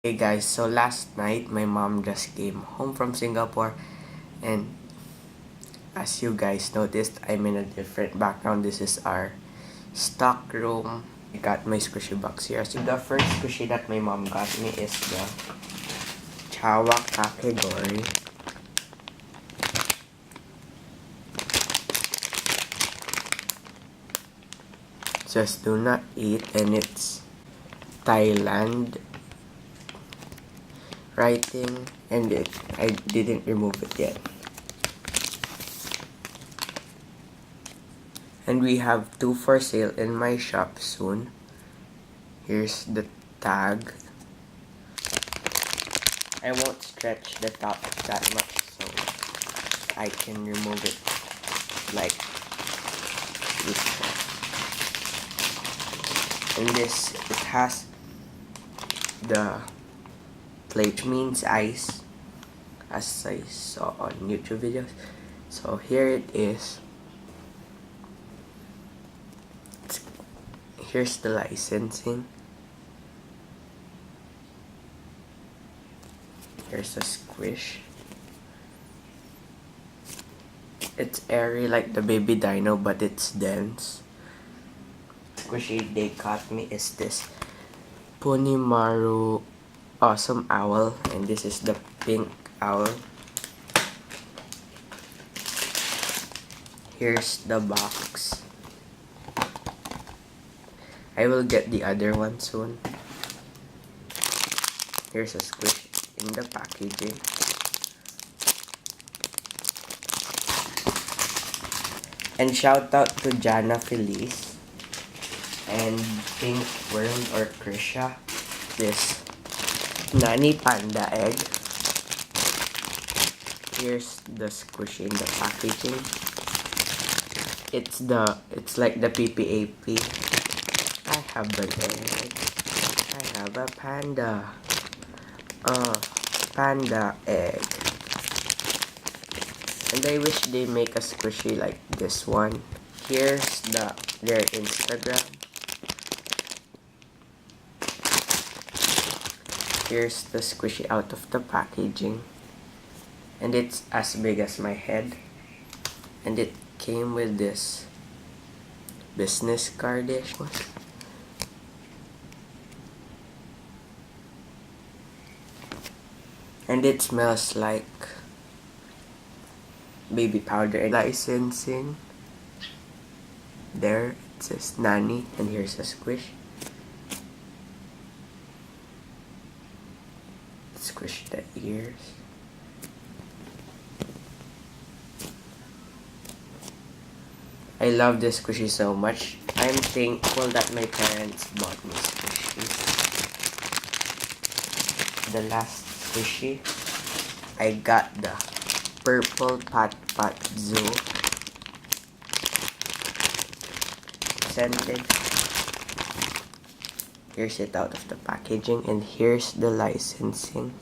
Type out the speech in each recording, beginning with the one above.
Hey guys, so last night my mom just came home from Singapore, and as you guys noticed, I'm in a different background. This is our stock room. I got my squishy box here. So the first squishy that my mom got me is the Chawa category. Just do not eat, and it's Thailand writing, and I didn't remove it yet. And we have 2 for sale in my shop soon. Here's the tag. I won't stretch the top that much so I can remove it like this. And this, it has the plate, means ice, as I saw on YouTube videos. So here it is. Here's the licensing. Here's a squish. It's airy like the baby dino, but it's dense. Squishy they got me is this Punimaru Awesome Owl, and this is the pink owl. Here's the box. I will get the other one soon. Here's a squish in the packaging. And shout out to Jana Feliz and Pink World or Krisha. This Nani Panda egg. Here's the squishy in the packaging. It's like the PPAP. I have an egg. I have a panda. Panda egg. And I wish they make a squishy like this one. Here's their Instagram. Here's the squishy out of the packaging. And it's as big as my head. And it came with this business card-ish. And it smells like baby powder. And licensing. There it says Nani, and here's a squish. Squish the ears. I love this squishy so much. I'm thankful that my parents bought me squishies. The last squishy, I got the purple Pat Pat Zoo scented. Here's it out of the packaging, and here's the licensing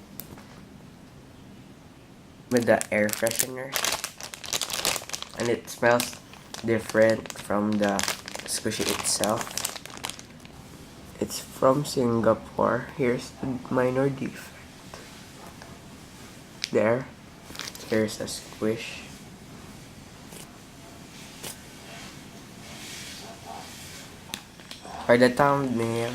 with the air freshener, and it smells different from the squishy itself. It's from Singapore. Here's the minor defect. There. Here's a squish. For the thumbnail.